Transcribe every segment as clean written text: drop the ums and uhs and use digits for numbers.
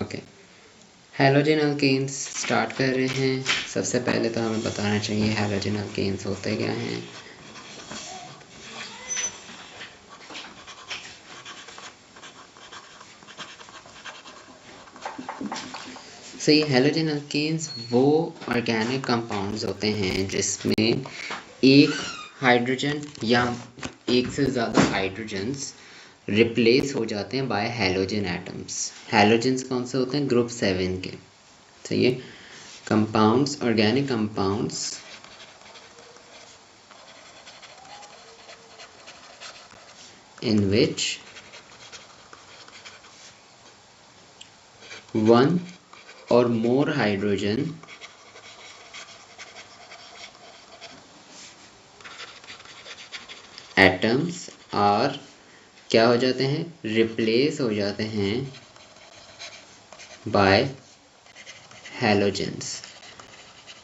Okay, halogen alkanes start कर रहे हैं। सबसे पहले तो हमें बताना चाहिए हैलोजन अल्केन्स होते क्या हैं। सही, हैलोजन अल्केन्स वो ऑर्गेनिक कंपाउंड्स होते हैं जिसमें एक हाइड्रोजन या एक से ज़्यादा हाइड्रोजन्स रिप्लेस हो जाते हैं बाय हैलोजन एटम्स। हैलोजन्स कौन से होते हैं? ग्रुप 7 के। सही है, compounds, organic compounds in which one or more hydrogen atoms are क्या हो जाते हैं? रिप्लेस हो जाते हैं बाय हैलोजेंस।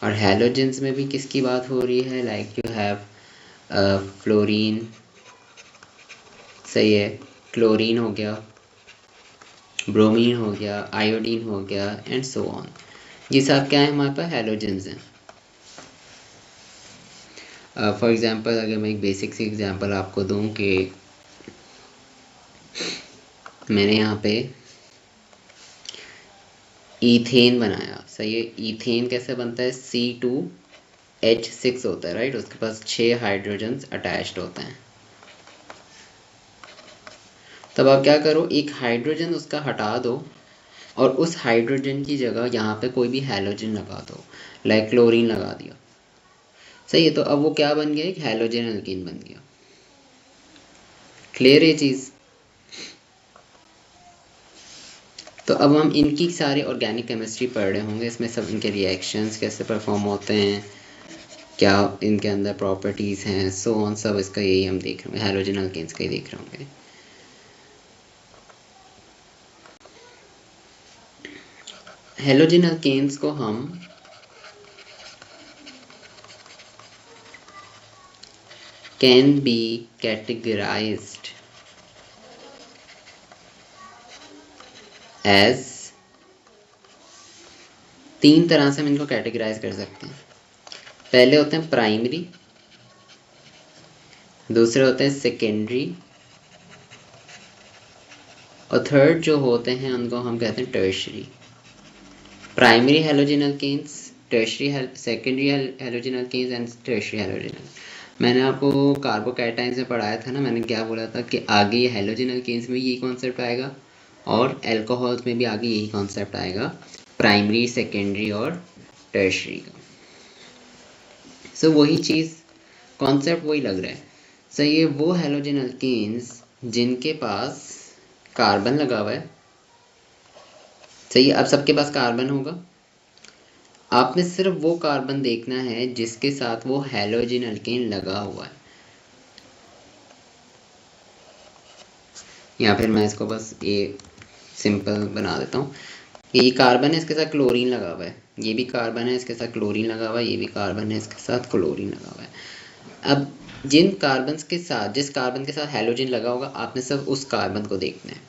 और हैलोजेंस में भी किसकी बात हो रही है? लाइक यू हैव फ्लोरीन, सही है, क्लोरीन हो गया, ब्रोमीन हो गया, आयोडीन हो गया एंड सो ऑन। ये सब क्या है? हमारे पास हैलोजेंस हैं। फॉर एग्जांपल अगर मैं एक बेसिक सी एग्जांपल आपको दूं कि मैंने यहाँ पे ईथेन बनाया। सही है, ईथेन कैसे बनता है? C2H6 होता है, राइट। उसके पास 6 हाइड्रोजन्स अटैच्ड होते हैं। तब आप क्या करो, एक हाइड्रोजन उसका हटा दो और उस हाइड्रोजन की जगह यहाँ पे कोई भी हैलोजन लगा दो, लाइक क्लोरीन लगा दिया। सही है, तो अब वो क्या बन गया? एक हैलोजन एल्कीन बन गया। क्लियर है चीज़? तो अब हम इनकी सारी ऑर्गेनिक केमिस्ट्री पढ़ रहे होंगे। इसमें सब इनके रिएक्शंस कैसे परफॉर्म होते हैं, क्या इनके अंदर प्रॉपर्टीज़ हैं, सो ऑन, सब इसका यही हम देख रहे होंगे, हैलोजन एल्केन्स का ही देख रहे होंगे। हैलोजन एल्केन्स को हम कैन बी कैटेगराइज्ड एज, 3 तरह से हम इनको कैटेगराइज कर सकते हैं। पहले होते हैं प्राइमरी, दूसरे होते हैं सेकेंडरी, और थर्ड जो होते हैं उनको हम कहते हैं tertiary. Primary halogen alkanes, tertiary, secondary halogen alkanes and tertiary halogen. मैंने आपको कार्बोकैटाइन्स में पढ़ाया था ना, मैंने क्या बोला था कि आगे ये हैलोजन एल्केन्स में यही कॉन्सेप्ट आएगा और एल्कोहल्स में भी आगे यही कॉन्सेप्ट आएगा, प्राइमरी, सेकेंडरी और टर्शरी का। सो वही चीज़, कॉन्सेप्ट वही लग रहा है। सो ये वो हैलोजन एल्केन्स जिनके पास कार्बन लगा हुआ है। सही है, अब सबके पास कार्बन होगा। आपने सिर्फ वो कार्बन देखना है जिसके साथ वो हैलोजन एल्केन लगा हुआ है। या फिर मैं इसको बस ये सिंपल बना देता हूँ। ये कार्बन है, इसके साथ क्लोरीन लगा हुआ है, ये भी कार्बन है, इसके साथ क्लोरीन लगा हुआ है, ये भी कार्बन है, इसके साथ क्लोरीन लगा हुआ है। अब जिन कार्बन के साथ, जिस कार्बन के साथ हैलोजन लगा होगा, आपने सिर्फ उस कार्बन को देखना है।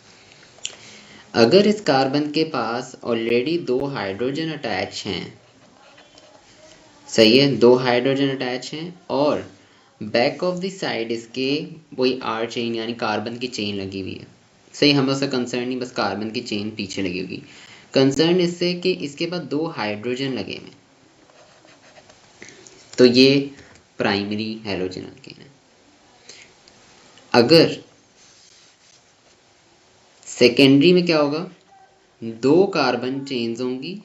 अगर इस कार्बन के पास ऑलरेडी 2 हाइड्रोजन अटैच हैं, सही है, 2 हाइड्रोजन अटैच हैं और बैक ऑफ द साइड इसके वही आर चेन यानी कार्बन की चेन लगी हुई है। सही, हमें उससे कंसर्न नहीं, बस कार्बन की चेन पीछे लगी होगी। कंसर्न इससे कि इसके बाद 2 हाइड्रोजन लगे हुए, तो ये प्राइमरी हैलोजन एल्केन है। अगर सेकेंडरी में क्या होगा, 2 कार्बन चेन्स होंगी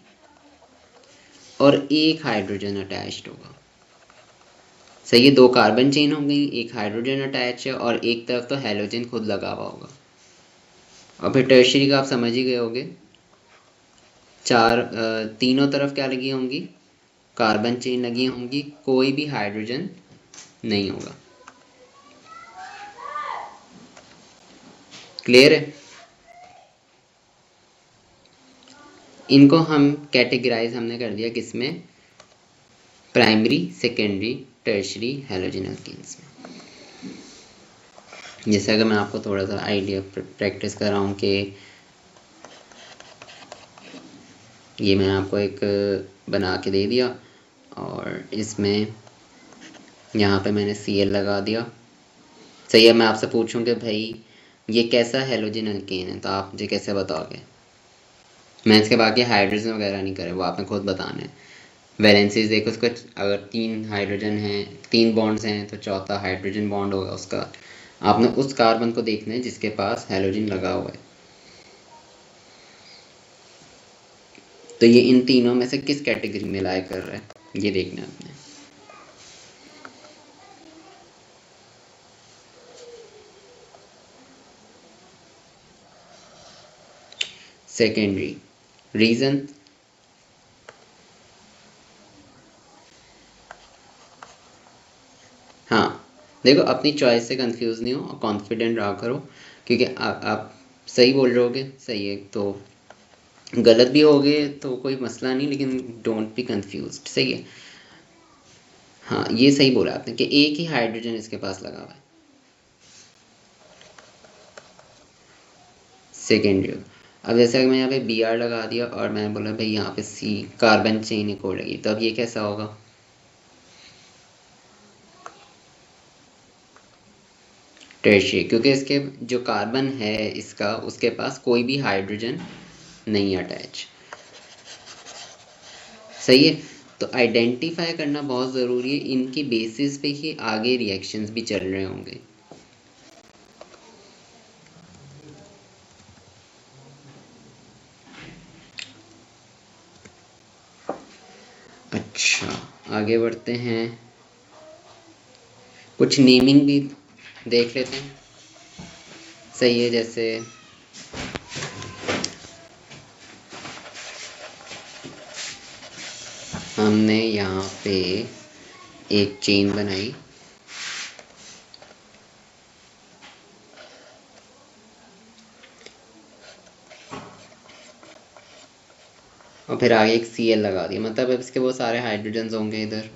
और 1 हाइड्रोजन अटैच्ड होगा। सही है, 2 कार्बन चेन होंगी, 1 हाइड्रोजन अटैच है और एक तरफ तो हैलोजन खुद लगा हुआ होगा। और फिर टर्शरी का आप समझ ही गए होगे, तीनों तरफ क्या लगी होंगी, कार्बन चेन लगी होंगी, कोई भी हाइड्रोजन नहीं होगा। क्लियर है? इनको हम कैटेगराइज हमने कर दिया किसमें, primary, secondary, tertiary halogen alkanes में। जैसे अगर मैं आपको थोड़ा सा आइडिया प्रैक्टिस कर रहा हूँ कि ये मैंने आपको एक बना के दे दिया और इसमें यहाँ पे मैंने Cl लगा दिया। सही है, मैं आपसे पूछूं कि भाई ये कैसा हेलोजन अल्केन है, तो आप मुझे कैसे बताओगे? मैं इसके बाकी हाइड्रोजन वगैरह नहीं करे, वो आपने खुद बताना है। वैलेंसीज देखो उसको, अगर 3 हाइड्रोजन हैं, 3 बॉन्ड्स हैं, तो चौथा हाइड्रोजन बॉन्ड होगा उसका। आपने उस कार्बन को देखना है जिसके पास हेलोजन लगा हुआ है। तो ये इन तीनों में से किस कैटेगरी में लाई कर रहा है, ये देखना है आपने। सेकेंडरी रीजन, हाँ देखो अपनी चॉइस से कंफ्यूज नहीं हो और कॉन्फिडेंट रहा करो, क्योंकि आप सही बोल रहे होगे, सही है, तो गलत भी होगे तो कोई मसला नहीं, लेकिन डोंट बी कंफ्यूज्ड। सही है, हाँ ये सही बोला आपने कि एक ही हाइड्रोजन इसके पास लगा हुआ है। सेकेंडरी, अब जैसे कि मैं यहाँ पे Br लगा दिया और मैंने बोला भाई यहाँ पे C कार्बन चेन एक और लगी, तो अब ये कैसा होगा? टर्शियरी, क्योंकि इसके जो कार्बन है इसका, उसके पास कोई भी हाइड्रोजन नहीं अटैच। सही है, तो आइडेंटिफाई करना बहुत ज़रूरी है, इनकी बेसिस पे ही आगे रिएक्शंस भी चल रहे होंगे। अच्छा आगे बढ़ते हैं, कुछ नेमिंग भी देख लेते हैं। सही है, जैसे हमने यहाँ पे एक चेन बनाई, और फिर आगे एक Cl लगा दिया, मतलब अब इसके वो सारे हाइड्रोजन्स होंगे इधर।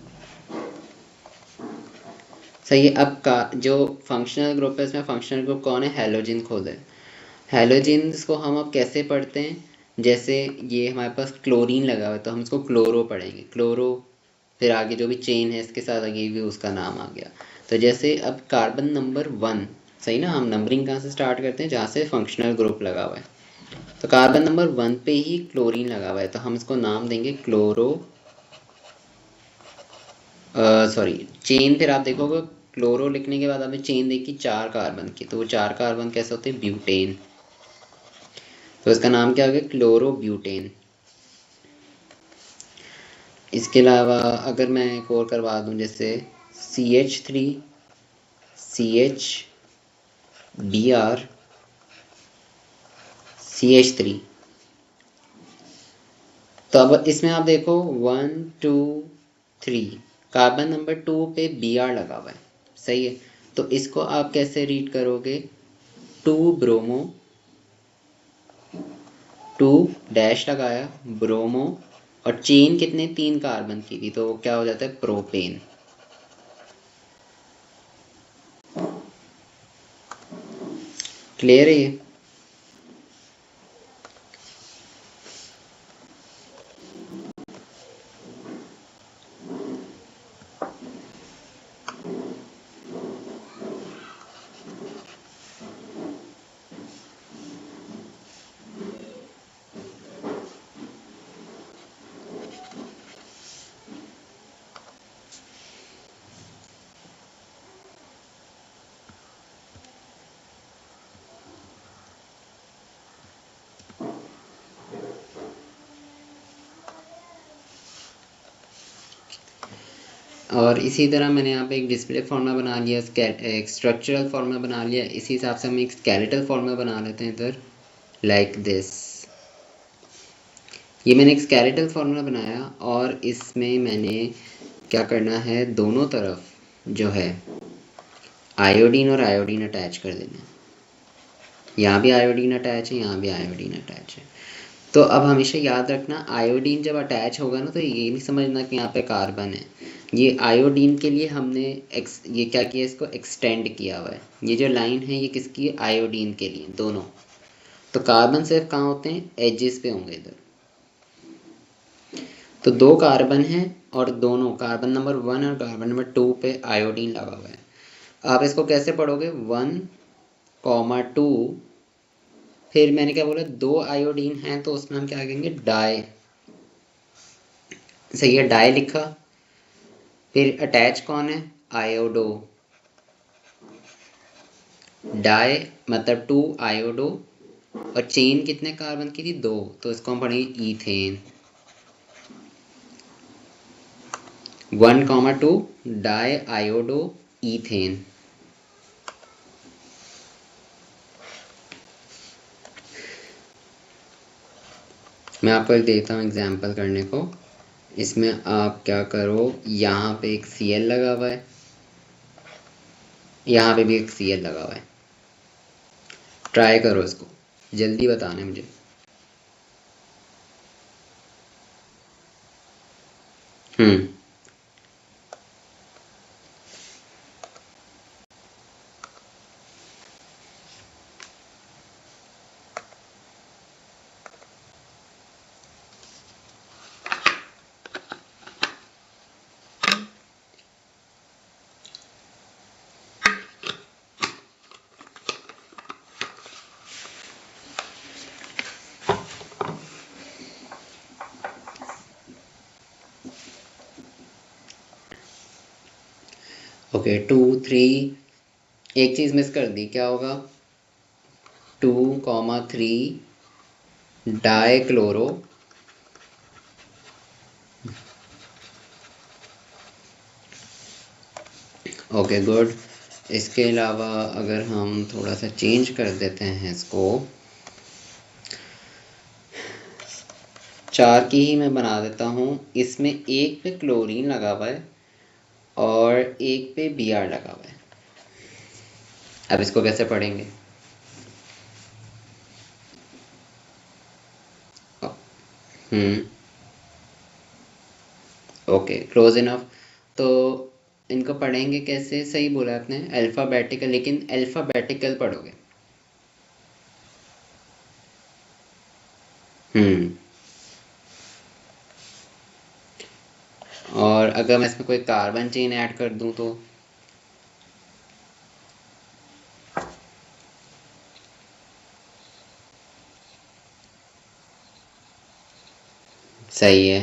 सही है, अब का जो फंक्शनल ग्रुप है इसमें फंक्शनल ग्रुप कौन है? हेलोजन खुद है। हेलोजन्स को हम अब कैसे पढ़ते हैं? जैसे ये हमारे पास क्लोरीन लगा हुआ है तो हम इसको क्लोरो पढ़ेंगे, क्लोरो, फिर आगे जो भी चेन है इसके साथ आगे भी उसका नाम आ गया। तो जैसे अब कार्बन नंबर 1, सही ना, हम नंबरिंग कहाँ से स्टार्ट करते हैं? जहाँ से फंक्शनल ग्रुप लगा हुआ है। तो कार्बन नंबर 1 पे ही क्लोरीन लगा हुआ है, तो हम इसको नाम देंगे क्लोरो, सॉरी चेन। फिर आप देखोगे क्लोरो लिखने के बाद आपने चेन देखी 4 कार्बन की, तो वो 4 कार्बन कैसे होते हैं? ब्यूटेन। तो इसका नाम क्या हो गया? Chloro butane. इसके अलावा अगर मैं एक और करवा दूं, जैसे CH3 CH Br CH3, तो अब इसमें आप देखो 1 2 3, कार्बन नंबर 2 पे Br लगा हुआ है। सही है, तो इसको आप कैसे रीड करोगे? 2 ब्रोमो, 2 डैश लगाया ब्रोमो, और चेन कितने? 3 कार्बन की थी, तो क्या हो जाता है? प्रोपेन। क्लियर है ये? और इसी तरह मैंने यहाँ पे एक डिस्प्ले फार्मूला बना लिया, एक स्ट्रक्चरल फार्मूला बना लिया, इसी हिसाब से हम एक स्केलेटल फार्मूला बना लेते हैं इधर, लाइक दिस। ये मैंने एक स्केलेटल फार्मूला बनाया और इसमें मैंने क्या करना है, दोनों तरफ जो है आयोडीन और आयोडीन अटैच कर देना है। यहाँ भी आयोडीन अटैच है, यहाँ भी आयोडीन अटैच है। तो अब हमेशा याद रखना, आयोडीन जब अटैच होगा ना, तो ये नहीं समझना कि यहाँ पे कार्बन है। ये आयोडीन के लिए हमने ये क्या किया, इसको एक्सटेंड किया हुआ है। ये जो लाइन है ये किसकी है? आयोडीन के लिए, दोनों। तो कार्बन सिर्फ कहाँ होते हैं? एजेस पे होंगे इधर। तो दो कार्बन हैं और दोनों कार्बन नंबर 1 और कार्बन नंबर 2 पे आयोडीन लगा हुआ है। आप इसको कैसे पढ़ोगे, 1,2, फिर मैंने क्या बोला, दो आयोडीन हैं तो उसमें हम क्या कहेंगे, डाई। सही है, डाई लिखा। फिर अटैच कौन है, आयोडो। डाई मतलब 2 आयोडो, और चेन कितने कार्बन की थी, 2, तो इसको हम पढ़ेंगे ईथेन। 1,2 die iodo ethane. मैं आपको एक देता हूँ एग्जाम्पल करने को। इसमें आप क्या करो, यहाँ पे एक Cl लगा हुआ है, यहाँ पे भी एक Cl लगा हुआ है। ट्राई करो इसको, जल्दी बताना मुझे। हम्म ओके, 2, 3, एक चीज़ मिस कर दी, क्या होगा, 2,3 डाई क्लोरो, ओके गुड। इसके अलावा अगर हम थोड़ा सा चेंज कर देते हैं इसको, 4 की ही मैं बना देता हूँ। इसमें एक पे क्लोरीन लगा हुआ है और एक पे Br लगा हुआ है। अब इसको कैसे पढ़ेंगे, हम्म ओके, क्लोज इनफ। तो इनको पढ़ेंगे कैसे, सही बोला आपने, अल्फ़ाबेटिकल, लेकिन अल्फ़ाबेटिकल पढ़ोगे। हम्म और अगर मैं इसमें कोई कार्बन चेन ऐड कर दूं तो, सही है,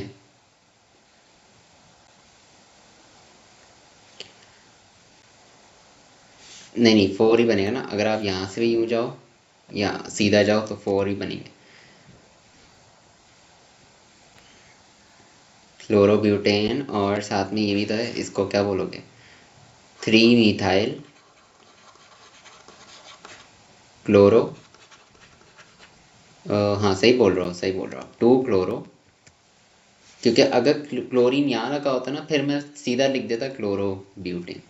नहीं नहीं 4 ही बनेगा ना, अगर आप यहाँ से भी यूँ जाओ या सीधा जाओ तो 4 ही बनेंगे। क्लोरोब्यूटेन, और साथ में ये भी तो है, इसको क्या बोलोगे, 3 मीथाइल क्लोरो, हाँ सही बोल रहा हूँ, सही बोल रहा हूँ, 2 क्लोरो। क्योंकि अगर क्लोरीन यहाँ लगा होता ना, फिर मैं सीधा लिख देता क्लोरोब्यूटेन।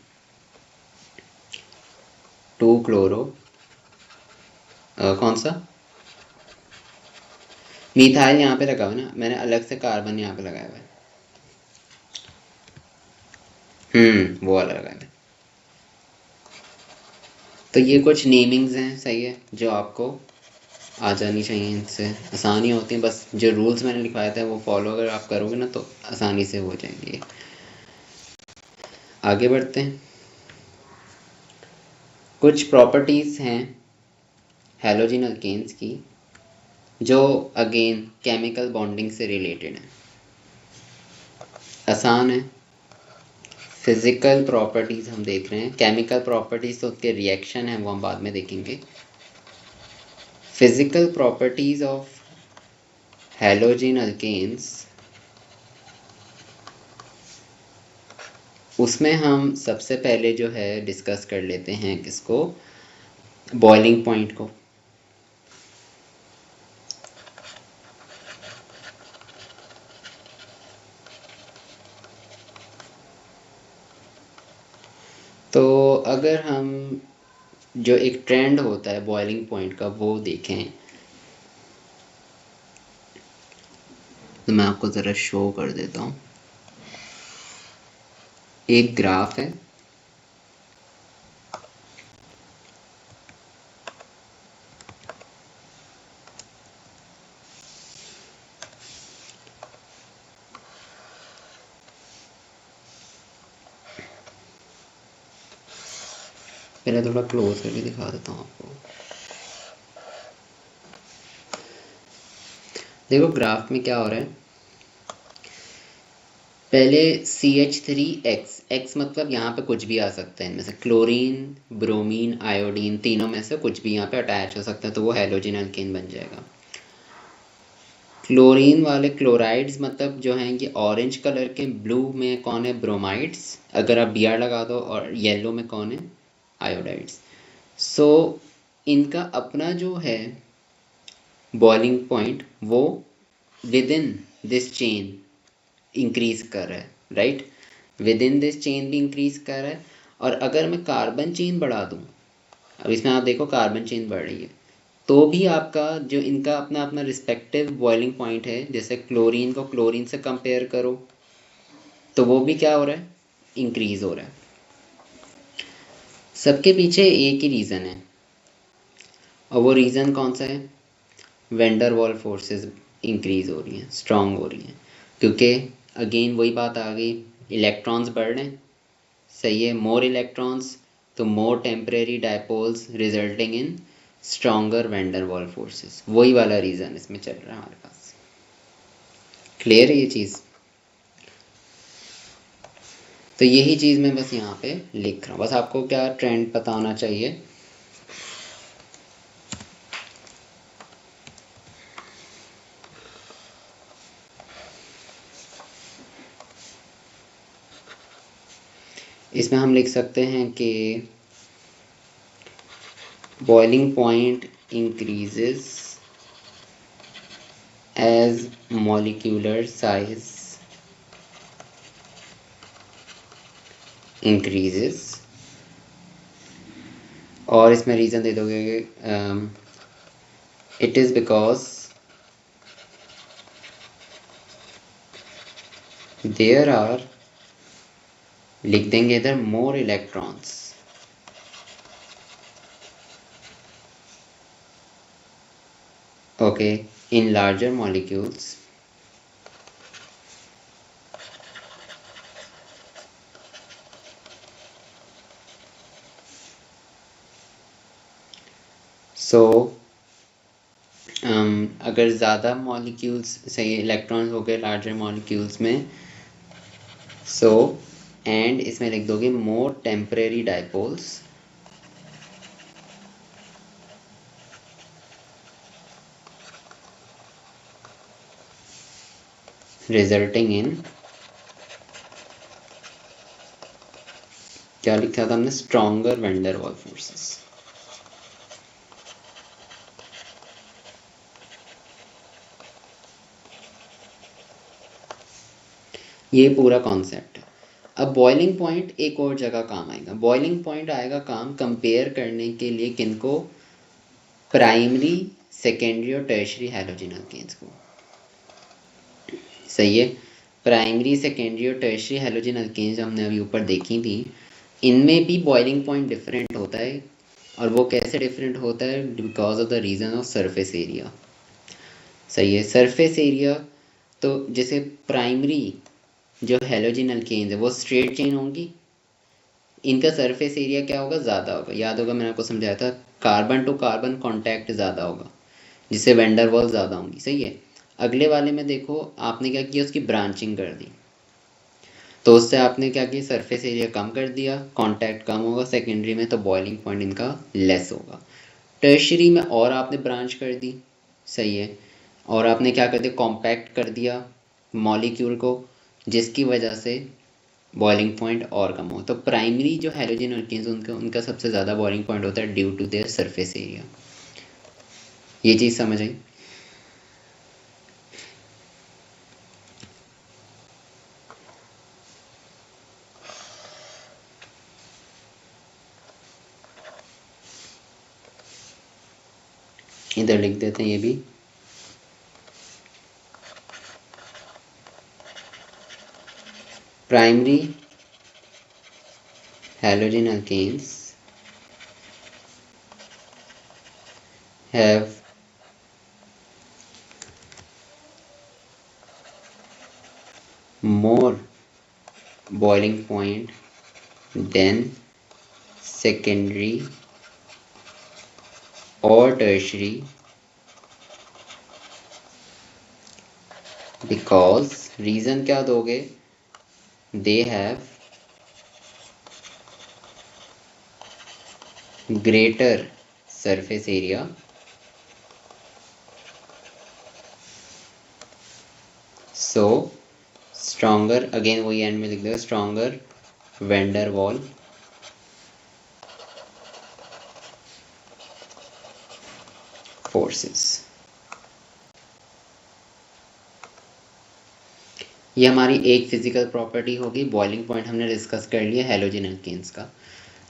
2 क्लोरो, कौन सा, मीथाइल यहाँ पे लगा हुआ है ना, मैंने अलग से कार्बन यहाँ पे लगाया हुआ है। वो वाला लगाया है। तो ये कुछ नेमिंग्स हैं, सही है, जो आपको आ जानी चाहिए, इनसे आसानी होती है। बस जो रूल्स मैंने लिखवाया था वो फॉलो अगर आप करोगे ना तो आसानी से हो जाएंगे। आगे बढ़ते हैं। कुछ प्रॉपर्टीज़ हैं हैलोजन अल्केन्स की जो अगेन केमिकल बॉन्डिंग से रिलेटेड है। आसान है। फिज़िकल प्रॉपर्टीज़ हम देख रहे हैं, केमिकल प्रॉपर्टीज़ तो उसके रिएक्शन है, वो हम बाद में देखेंगे। Physical properties of halogen alkanes, उसमें हम सबसे पहले जो है डिस्कस कर लेते हैं किसको, बॉइलिंग पॉइंट को। तो अगर हम जो एक ट्रेंड होता है बॉइलिंग पॉइंट का वो देखें, तो मैं आपको ज़रा शो कर देता हूँ। एक ग्राफ है, पहले थोड़ा क्लोज करके दिखा देता हूँ आपको। देखो ग्राफ में क्या हो रहा है, पहले CH3X, X मतलब यहाँ पे कुछ भी आ सकता है, इनमें से क्लोरीन, ब्रोमीन, आयोडीन, तीनों में से कुछ भी यहाँ पे अटैच हो सकता है, तो वो हैलोजन अल्केन बन जाएगा। क्लोरीन वाले क्लोराइड्स मतलब जो हैं ये ऑरेंज कलर के, ब्लू में कौन है, ब्रोमाइड्स, अगर आप Br लगा दो, और येलो में कौन है, आयोडाइड्स। सो इनका अपना जो है बॉइलिंग पॉइंट वो with in this chain increase कर रहा है, right, with in this chain भी इंक्रीज कर रहा है। और अगर मैं कार्बन चेन बढ़ा दूँ, अब इसमें आप देखो कार्बन चेन बढ़ रही है, तो भी आपका जो इनका अपना अपना रिस्पेक्टिव बॉइलिंग पॉइंट है, जैसे क्लोरीन को क्लोरीन से कंपेयर करो तो वो भी क्या हो रहा है, इंक्रीज हो रहा है। सबके पीछे एक ही रीज़न है, और वो रीज़न कौन सा है, वेंडर वॉल फोर्सेस इंक्रीज हो रही हैं, स्ट्रांग हो रही हैं, क्योंकि अगेन वही बात आ गई, इलेक्ट्रॉन्स बढ़ रहे हैं, सही है, मोर इलेक्ट्रॉन्स तो more temporary dipoles resulting in stronger van der Waals forces, वही वाला रीज़न इसमें चल रहा है हमारे पास। क्लियर है ये चीज़? तो यही चीज़ मैं बस यहाँ पे लिख रहा हूँ, बस आपको क्या ट्रेंड पता होना चाहिए। इसमें हम लिख सकते हैं कि boiling point increases as molecular size increases, और इसमें रीज़न दे दोगे it is because there are, लिख देंगे इधर, more electrons okay in larger molecules so अगर ज़्यादा मॉलिक्यूल्स, सही इलेक्ट्रॉन्स हो गए लार्जर मॉलिक्यूल्स में, सो एंड इसमें लिख दोगे मोर टेम्परेरी डायपोल्स रिजल्टिंग इन, क्या लिखा था हमने, स्ट्रॉन्गर वेंडर वॉल फोर्सेस। ये पूरा कॉन्सेप्ट है। अब बॉइलिंग पॉइंट एक और जगह काम आएगा, बॉइलिंग पॉइंट आएगा काम कंपेयर करने के लिए किनको, प्राइमरी, सेकेंडरी और टर्शियरी हैलोजन अल्केन्स को, सही है। प्राइमरी, सेकेंडरी और टर्शियरी हैलोजन अल्केन्स हमने अभी ऊपर देखी थी, इनमें भी बॉइलिंग पॉइंट डिफरेंट होता है, और वो कैसे डिफरेंट होता है, because of the reason of surface area, सही है। सरफेस एरिया, तो जैसे प्राइमरी जो हैलोजन अल्केन्स है वो स्ट्रेट चेन होंगी, इनका सरफेस एरिया क्या होगा, ज़्यादा होगा, याद होगा मैंने आपको समझाया था, कार्बन टू कार्बन कांटेक्ट ज़्यादा होगा, जिससे वेंडर वॉल ज़्यादा होंगी, सही है। अगले वाले में देखो आपने क्या किया, उसकी ब्रांचिंग कर दी, तो उससे आपने क्या किया, सरफेस एरिया कम कर दिया, कांटेक्ट कम होगा, सेकेंडरी में तो बॉइलिंग पॉइंट इनका लेस होगा। टर्शियरी में और आपने ब्रांच कर दी, सही है, और आपने क्या कर दिया, कॉम्पैक्ट कर दिया मॉलिक्यूल को, जिसकी वजह से बॉइलिंग पॉइंट और कम हो। तो प्राइमरी जो हैलोजन अल्केन्स उनका उनका सबसे ज़्यादा बॉइलिंग पॉइंट होता है due to their surface area. ये चीज़ समझ आई? इधर लिख देते हैं ये भी, primary halogen alkanes have more boiling point than secondary और टर्शरी बिकॉज, रीजन क्या दोगे, they have greater surface area so stronger, again वही एंड में लिख दो, स्ट्रॉन्गर वेंडर वॉल फोर्सेस। ये हमारी एक फिजिकल प्रॉपर्टी होगी। बॉइलिंग पॉइंट हमने डिस्कस कर लिया हैलोजन एल्केन्स का।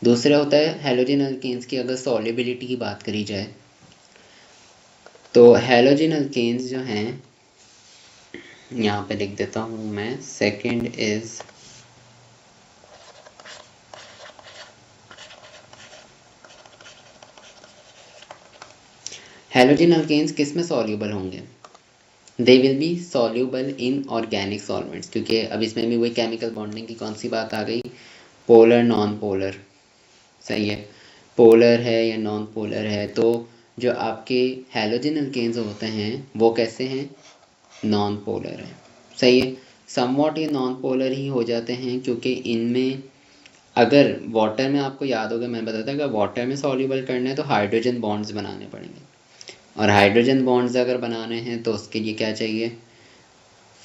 दूसरा होता है हैलोजन एल्केन्स की अगर सॉल्युबिलिटी की बात करी जाए तो हैलोजन एल्केन्स जो हैं, यहाँ पे लिख देता हूँ मैं, सेकंड इज हैलोजन एल्केन्स किस में सॉल्युबल होंगे, they will be soluble in organic solvents, क्योंकि अब इसमें भी वही केमिकल बॉन्डिंग की कौन सी बात आ गई, पोलर नॉन पोलर। सही है, पोलर है या नॉन पोलर है, तो जो आपके हैलोजन एल्केन्स होते हैं वो कैसे हैं, नॉन पोलर है। सही है, समवॉट ये नॉन पोलर ही हो जाते हैं क्योंकि इनमें अगर वाटर में, आपको याद होगा मैं बताता अगर वाटर में सॉल्युबल करना है तो हाइड्रोजन बॉन्ड्स बनाने पड़ेंगे, और हाइड्रोजन बॉन्ड्स अगर बनाने हैं तो उसके लिए क्या चाहिए,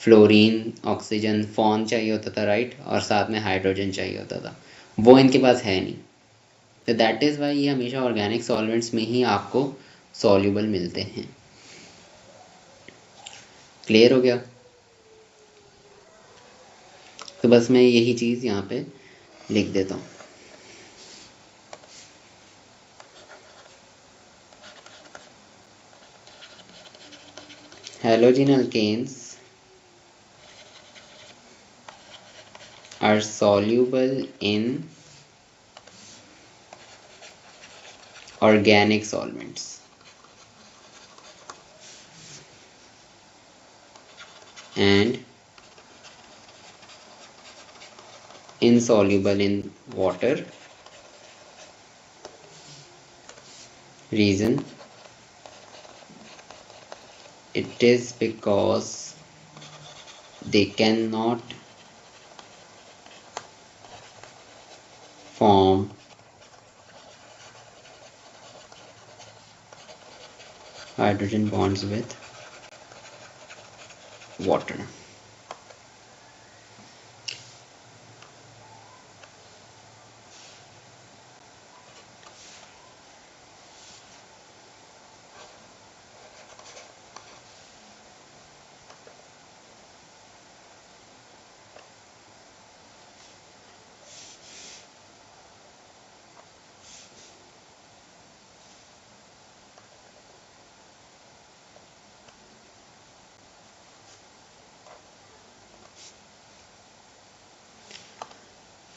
फ्लोरीन, ऑक्सीजन, फॉन चाहिए होता था, राइट, और साथ में हाइड्रोजन चाहिए होता था, वो इनके पास है नहीं। तो दैट इज़ वाई ये हमेशा ऑर्गेनिक सॉल्वेंट्स में ही आपको सॉल्युबल मिलते हैं। क्लियर हो गया? तो बस मैं यही चीज़ यहाँ पे लिख देता हूँ। Halogen alkanes are soluble in organic solvents and insoluble in water. Reason, it is because they cannot form hydrogen bonds with water.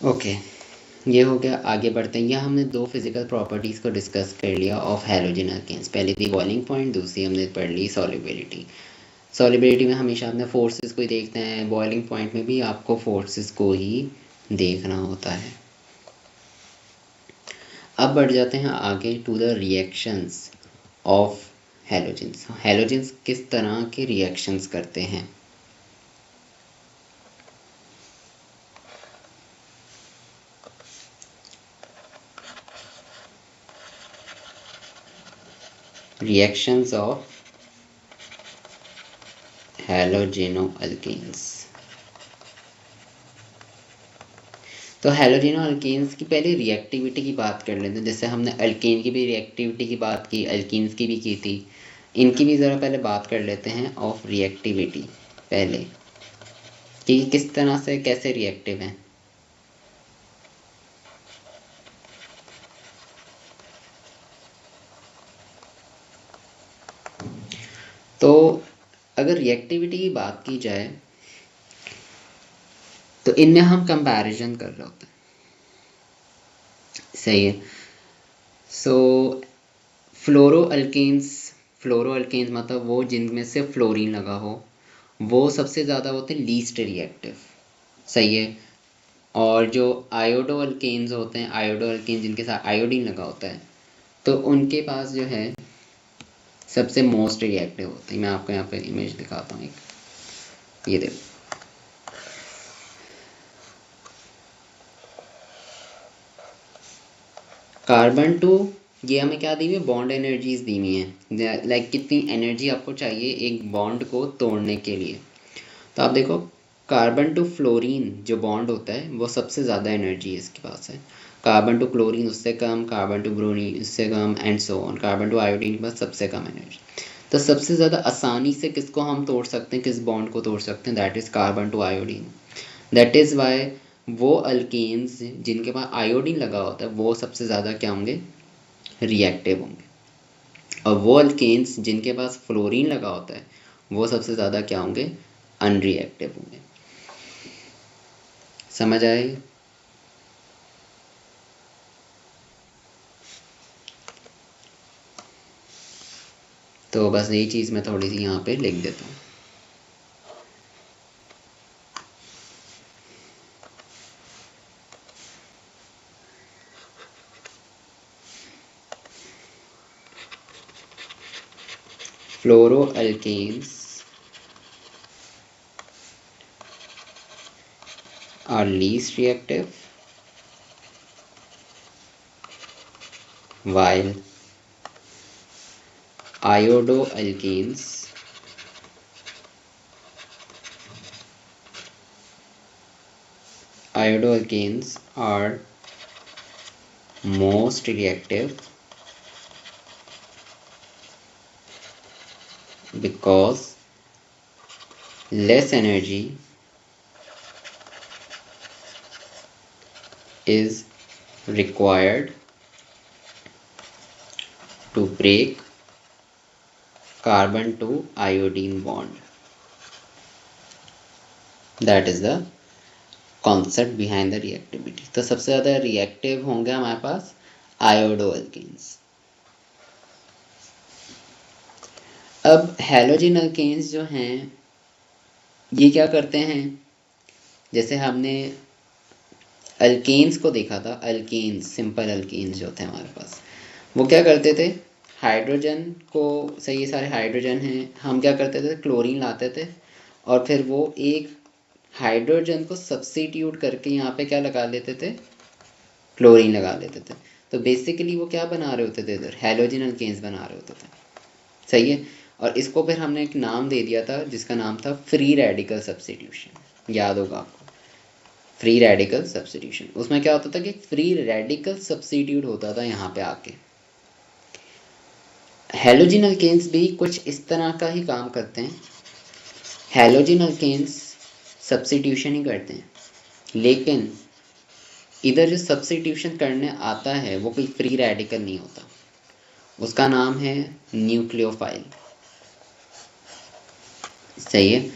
Okay, ये हो गया। आगे बढ़ते हैं। यहाँ हमने दो फिजिकल प्रॉपर्टीज़ को डिस्कस कर लिया ऑफ हैलोजन एल्केन्स। पहले थी बॉइलिंग पॉइंट, दूसरी हमने पढ़ ली सॉल्युबिलिटी। सॉल्युबिलिटी में हमेशा आपने फोर्सेस को ही देखते हैं, बॉइलिंग पॉइंट में भी आपको फोर्सेस को ही देखना होता है। अब बढ़ जाते हैं आगे to the reactions of halogens. Halogens किस तरह के रिएक्शंस करते हैं। Reactions of haloalkanes. तो हैलोजेनोअल्केन्स की पहले रिएक्टिविटी की बात कर लेते हैं। जैसे हमने अल्केन की भी रिएक्टिविटी की बात की, अल्कीन्स की भी की थी, इनकी भी ज़रा पहले बात कर लेते हैं ऑफ रिएक्टिविटी पहले, कि किस तरह से कैसे रिएक्टिव हैं। तो अगर रिएक्टिविटी की बात की जाए तो इनमें हम कंपैरिजन कर रहे होते हैं। सही है। सो फ्लोरोअल्केन्स मतलब वो जिनमें से फ्लोरीन लगा हो, वो सबसे ज़्यादा होते हैं लीस्ट रिएक्टिव। सही है। और जो आयोडो अल्केन्स होते हैं, आयोडो अल्केन जिनके साथ आयोडीन लगा होता है, तो उनके पास जो है सबसे मोस्ट रिएक्टिव होते हैं। मैं आपको यहाँ पे इमेज दिखाता हूँ एक, ये देखो। कार्बन टू, ये हमें क्या दी हुई है, बॉन्ड एनर्जीज दी हुई हैं, लाइक कितनी एनर्जी आपको चाहिए एक बॉन्ड को तोड़ने के लिए। तो आप देखो कार्बन टू फ्लोरीन जो बॉन्ड होता है वो सबसे ज़्यादा एनर्जी इसके पास है, कार्बन टू क्लोरीन उससे कम, कार्बन टू ब्रोमीन उससे कम, and so on. Carbon to iodine के पास सबसे कम एनर्जी। तो सबसे ज़्यादा आसानी से किसको हम तोड़ सकते हैं, किस बॉन्ड को तोड़ सकते हैं, that is carbon to iodine. That is why वो अल्केन्स जिनके पास आयोडीन लगा होता है वो सबसे ज़्यादा क्या होंगे, रिएक्टिव होंगे, और वो अल्केन्स जिनके पास फ्लोरीन लगा होता है वो सबसे ज़्यादा क्या होंगे, अनरिएक्टिव होंगे। समझ आए? तो बस यही चीज़ मैं थोड़ी सी यहाँ पे लिख देता हूँ। Fluoroalkanes are least reactive, while iodoalkanes are most reactive because less energy is required to break carbon to iodine bond. That is the concept behind the reactivity. तो सबसे ज़्यादा रिएक्टिव होंगे हमारे पास आयोडोअल्केन्स। अब हैलोजन अल्केन्स जो हैं ये क्या करते हैं, जैसे हमने अल्केन्स को देखा था, अल्केन्स सिंपल अल्केन्स जो थे हमारे पास, वो क्या करते थे, हाइड्रोजन को, सही ये सारे हाइड्रोजन हैं, हम क्या करते थे, क्लोरीन लाते थे और फिर वो एक हाइड्रोजन को सब्स्टिट्यूट करके यहाँ पे क्या लगा लेते थे, क्लोरीन लगा लेते थे। तो बेसिकली वो क्या बना रहे होते थे, इधर हैलोजन अल्केन्स बना रहे होते थे। सही है। और इसको फिर हमने एक नाम दे दिया था जिसका नाम था फ्री रेडिकल सब्स्टिट्यूशन। याद होगा आपको, फ्री रेडिकल सब्स्टिट्यूशन। उसमें क्या होता था कि फ्री रेडिकल सब्स्टिट्यूट होता था यहाँ पे आके। हैलोजन अल्केन्स भी कुछ इस तरह का ही काम करते हैं। हैलोजन अल्केन्स सब्स्टिट्यूशन ही करते हैं, लेकिन इधर जो सब्स्टिट्यूशन करने आता है वो कोई फ्री रेडिकल नहीं होता, उसका नाम है न्यूक्लियोफाइल। सही है।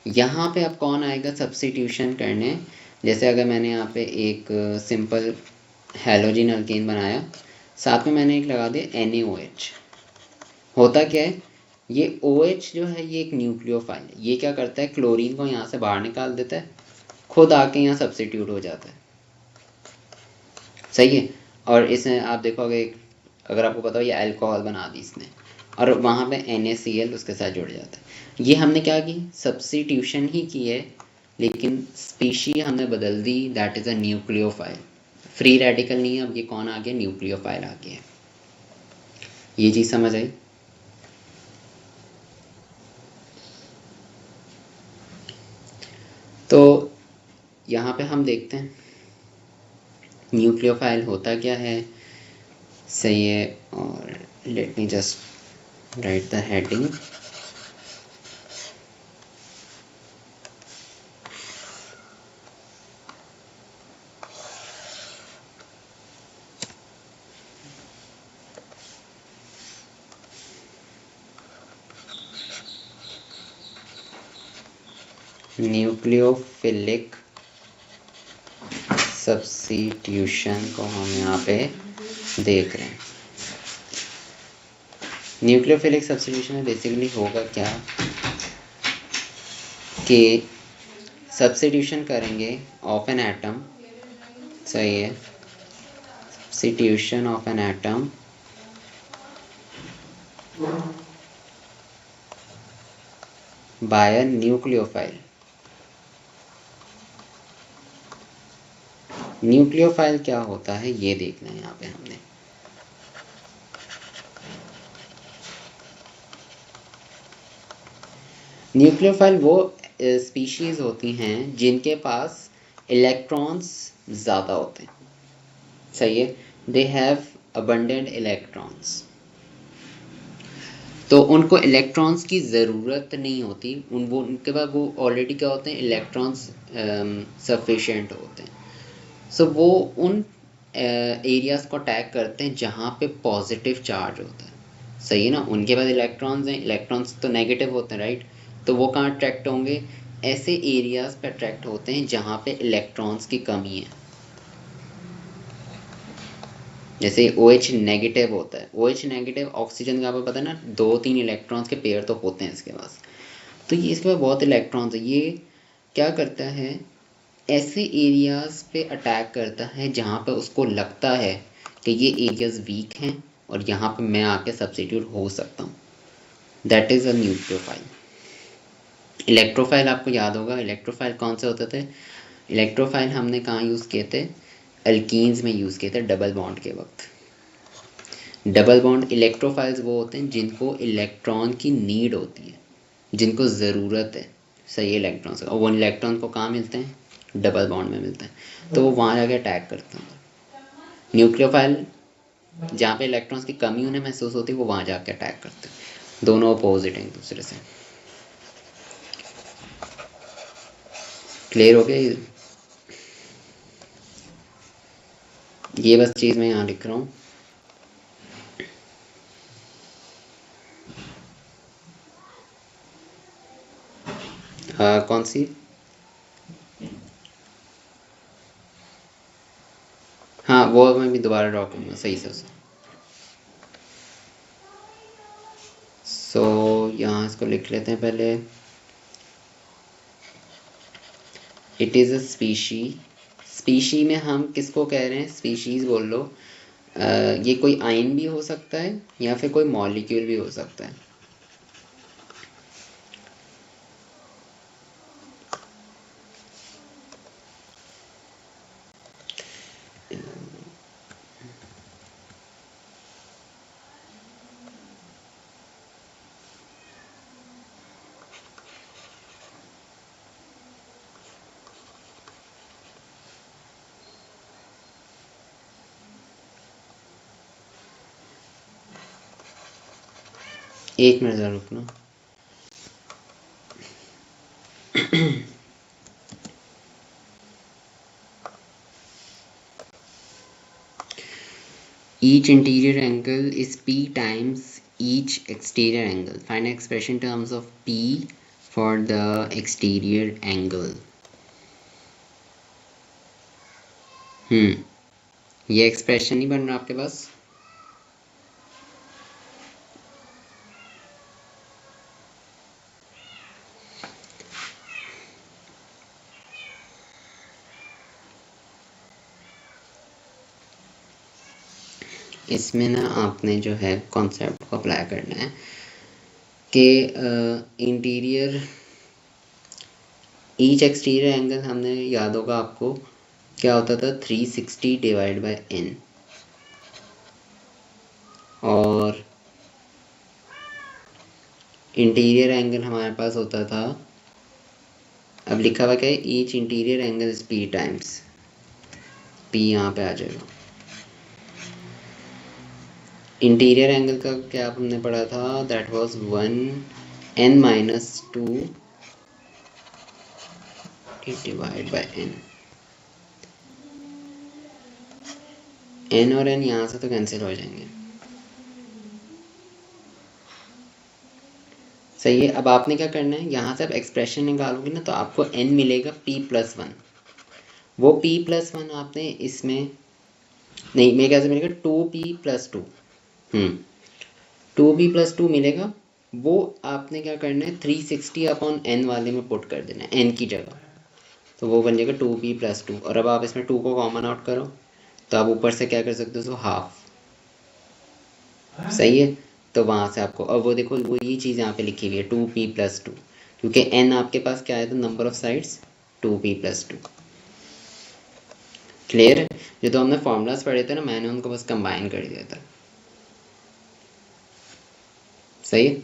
यहाँ पे अब कौन आएगा सब्स्टिट्यूशन करने, जैसे अगर मैंने यहाँ पे एक सिंपल हैलोजन अल्केन बनाया, साथ में मैंने एक लगा दिया NaOH। होता क्या है, ये OH जो है ये एक न्यूक्लियोफाइल है। ये क्या करता है, क्लोरीन को यहाँ से बाहर निकाल देता है, खुद आके यहाँ सब्स्टिट्यूट हो जाता है। सही है। और इसमें आप देखोगे, अगर आपको पता हो, ये अल्कोहल बना दी इसने, और वहाँ पे NaCl उसके साथ जुड़ जाता है। ये हमने क्या की, सब्स्टिट्यूशन ही की है, लेकिन स्पीशी हमने बदल दी, that is a nucleophile. Free radical नहीं है, अब ये कौन आ गया, न्यूक्लियोफाइल आ गया। ये चीज़ समझ आई? तो यहाँ पे हम देखते हैं न्यूक्लियोफाइल होता क्या है। सही है। और let me just right the heading. Nucleophilic substitution को हम यहाँ पे देख रहे हैं। न्यूक्लियोफिलिक सब्स्टिट्यूशन में बेसिकली होगा क्या कि सब्स्टिट्यूशन करेंगे ऑफ एन एटम सही है। substitution of an atom by a nucleophile। Nucleophile क्या होता है ये देखना है यहाँ पे हमने। न्यूक्लियोफाइल वो स्पीशीज होती हैं जिनके पास इलेक्ट्रॉन्स ज़्यादा होते हैं। सही है, दे हैव अबंडेंट इलेक्ट्रॉन्स। तो उनको इलेक्ट्रॉन्स की ज़रूरत नहीं होती, उनके पास वो ऑलरेडी क्या होते हैं, इलेक्ट्रॉन्स सफिशेंट होते हैं। सो वो उन एरियाज़ को अटैक करते हैं जहाँ पे पॉजिटिव चार्ज होता है। सही है ना, उनके पास इलेक्ट्रॉन्स हैं, इलेक्ट्रॉन्स तो नेगेटिव होते हैं राइट, तो वो कहाँ अट्रैक्ट होंगे, ऐसे एरियाज़ पे अट्रैक्ट होते हैं जहाँ पे इलेक्ट्रॉन्स की कमी है। जैसे OH नेगेटिव होता है, OH नेगेटिव ऑक्सीजन का आपको पता है ना, 2-3 इलेक्ट्रॉन्स के पेयर तो होते हैं इसके पास। तो ये इसके पास बहुत इलेक्ट्रॉन्स है, ये क्या करता है, ऐसे एरियाज़ पे अटैक करता है जहाँ पे उसको लगता है कि ये एरियाज़ वीक हैं और यहाँ पे मैं आके सब्स्टिट्यूट हो सकता हूँ। That is a nucleophile. Electrophile आपको याद होगा, इलेक्ट्रोफाइल कौन से होते थे, इलेक्ट्रोफाइल हमने कहाँ यूज़ किए थे, अल्कीन्स में यूज़ किए थे डबल बॉन्ड के वक्त। डबल बॉन्ड इलेक्ट्रोफाइल्स वो होते हैं जिनको इलेक्ट्रॉन की नीड होती है, जिनको ज़रूरत है सही है इलेक्ट्रॉन से, और वो इलेक्ट्रॉन को कहाँ मिलते हैं, डबल बॉन्ड में मिलते हैं, तो वो वहाँ जाके अटैक करते हैं। न्यूक्लियोफाइल जहाँ पे इलेक्ट्रॉन्स की कमी उन्हें महसूस होती है वो वहाँ जाके अटैक करते हैं। दोनों अपोजिट हैं एक दूसरे से। क्लियर हो गया ये बस चीज़ मैं यहाँ लिख रहा हूँ। कौन सी, हाँ वो मैं भी दोबारा ड्रॉ करूँगा सही से उसे। सो यहाँ इसको लिख लेते हैं पहले। It is a species, species में हम किसको कह रहे हैं, स्पीशीज़ बोल लो। ये कोई आयन भी हो सकता है या फिर कोई मॉलिक्यूल भी हो सकता है। एक मिनट ज़रा रुकना। Each interior angle is P times each exterior angle. Find an expression in terms of P for the exterior angle. ये एक्सप्रेशन नहीं बन रहा आपके पास, इसमें ना आपने जो है कॉन्सेप्ट को अप्लाई करना है कि इंटीरियर ईच एक्सटीरियर एंगल, हमने याद होगा आपको क्या होता था, 360 डिवाइड बाय n, और इंटीरियर एंगल हमारे पास होता था, अब लिखा हुआ क्या है, each interior angle is P times, P यहाँ पे आ जाएगा। इंटीरियर एंगल का क्या हमने पढ़ा था, that was 1n-2 divide by n और n यहाँ से तो कैंसिल हो जाएंगे। सही है, अब आपने क्या करना है, यहाँ से आप एक्सप्रेशन निकालोगे ना तो आपको n मिलेगा p+1, वो p+1 आपने इसमें नहीं, मेरे कैसे मिलेगा 2p+2, 2p+2 मिलेगा, वो आपने क्या करना है 360 अपॉन n वाले में पुट कर देना है n की जगह। तो वो बन जाएगा 2p+2। और अब आप इसमें 2 को कॉमन आउट करो तो आप ऊपर से क्या कर सकते हो, हाफ। सही है, तो वहाँ से आपको, अब वो देखो वो ये चीज़ यहाँ पे लिखी हुई है 2p+2, क्योंकि n आपके पास क्या है, तो number of sides 2p+2। Clear है? जो तो हमने फॉर्मूलाज पढ़े थे ना, मैंने उनको बस कंबाइन कर दिया था। सही है।